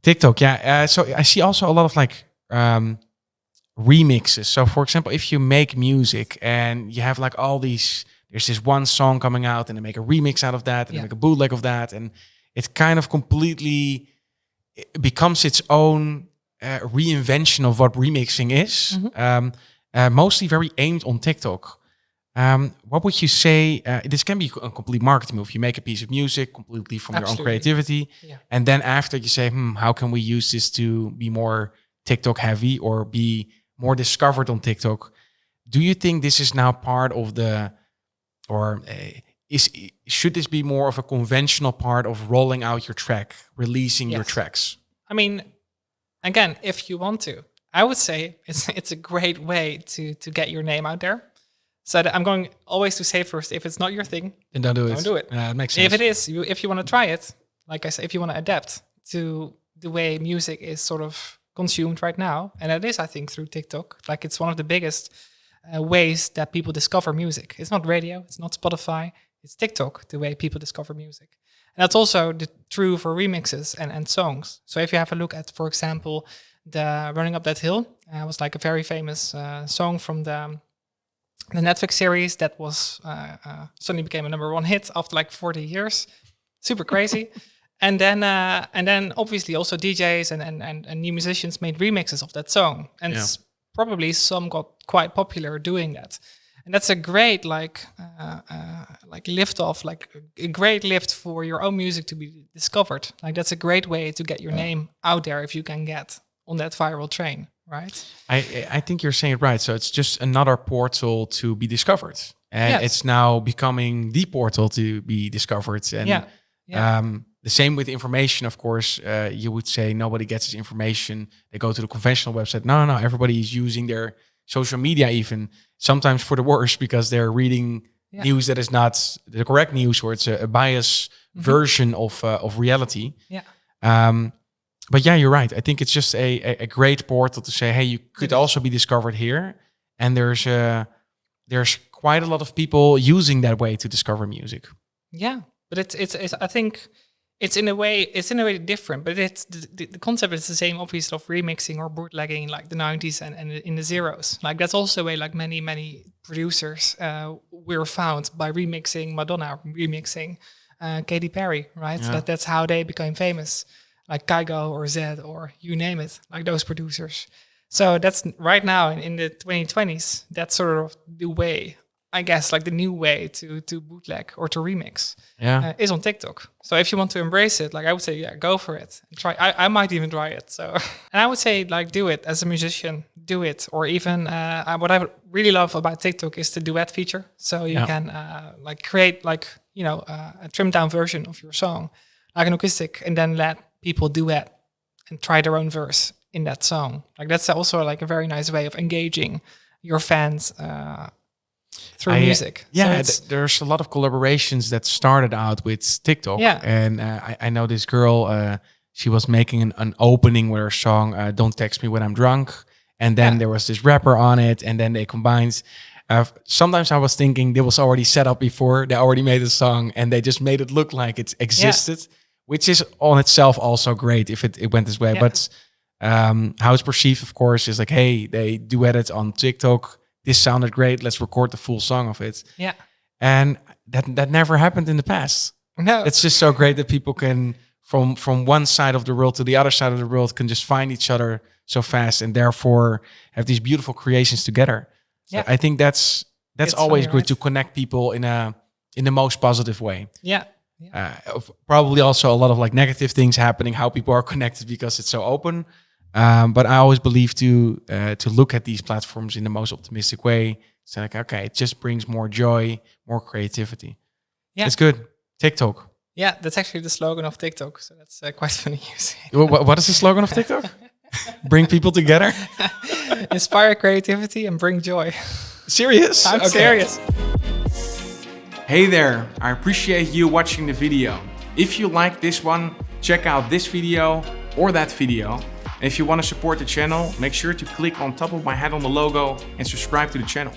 TikTok, yeah. So I see also a lot of like remixes. So for example, if you make music and you have like all these, there's this one song coming out and they make a remix out of that and they make a bootleg of that. And it kind of completely becomes its own reinvention of what remixing is. Mostly very aimed on TikTok. What would you say? This can be a complete marketing move. You make a piece of music completely from your own creativity. And then after you say, how can we use this to be more TikTok heavy or be more discovered on TikTok? Do you think this is now part of the, or should this be more of a conventional part of rolling out your track, releasing your tracks? I mean, again, if you want to, I would say it's a great way to get your name out there. So I'm going always to say first, if it's not your thing, then don't do it. Don't do it. It makes sense. If it is, if you want to try it, like I said, if you want to adapt to the way music is sort of consumed right now, and that is, I think, through TikTok. Like it's one of the biggest ways that people discover music. It's not radio, it's not Spotify, it's TikTok, the way people discover music. And that's also true for remixes and songs. So if you have a look at, for example, the Running Up That Hill, was like a very famous song from the Netflix series that was suddenly became a #1 hit after like 40 years. Super crazy. And then obviously also DJs and new musicians made remixes of that song. And probably some got quite popular doing that. And that's a great like lift off, like a great lift for your own music to be discovered. Like that's a great way to get your name out there if you can get on that viral train, right? I think you're saying it right. So it's just another portal to be discovered. And it's now becoming the portal to be discovered. And the same with information, of course. You would say nobody gets this information. They go to the conventional website. No, everybody is using their social media even, sometimes for the worse, because they're reading news that is not the correct news, or it's a biased version of reality. But yeah, you're right. I think it's just a great portal to say, hey, you could also be discovered here. And there's quite a lot of people using that way to discover music. Yeah, but it's I think it's in a way different, but it's the concept is the same, obviously, of remixing or bootlegging like the 90s and in the zeros. Like that's also a way like many producers were found by remixing Madonna, remixing Katy Perry, right? So that's how they became famous. Like Kygo or Zed or you name it, like those producers. So that's right now in the 2020s, that's sort of the way, I guess, like the new way to bootleg or to remix is on TikTok. So if you want to embrace it, like I would say, go for it. Try. I might even try it. So, and I would say, like, do it as a musician, do it. Or even what I really love about TikTok is the duet feature. So you can like create like, a trimmed down version of your song, like an acoustic, and then let people duet and try their own verse in that song. Like that's also like a very nice way of engaging your fans through music. Yeah, so there's a lot of collaborations that started out with TikTok. Yeah. And I know this girl, she was making an opening with her song, Don't Text Me When I'm Drunk. And then there was this rapper on it, and then they combined. Sometimes I was thinking it was already set up before. They already made a song and they just made it look like it existed, which is on itself also great if it went this way. But how it's perceived, of course, is like, hey, they duetted on TikTok. This sounded great. Let's record the full song of it. Yeah. And that never happened in the past. No. It's just so great that people can, from one side of the world to the other side of the world, can just find each other so fast and therefore have these beautiful creations together. So I think that's always good to connect people in the most positive way. Yeah. Probably also a lot of like negative things happening, how people are connected because it's so open. But I always believe to look at these platforms in the most optimistic way. It's like, okay, it just brings more joy, more creativity. Yeah, it's good. TikTok. Yeah, that's actually the slogan of TikTok. So that's quite funny you say. What is the slogan of TikTok? Bring people together. Inspire creativity and bring joy. Serious? I'm serious. Hey there, I appreciate you watching the video. If you like this one, check out this video or that video. And if you want to support the channel, make sure to click on top of my head on the logo and subscribe to the channel.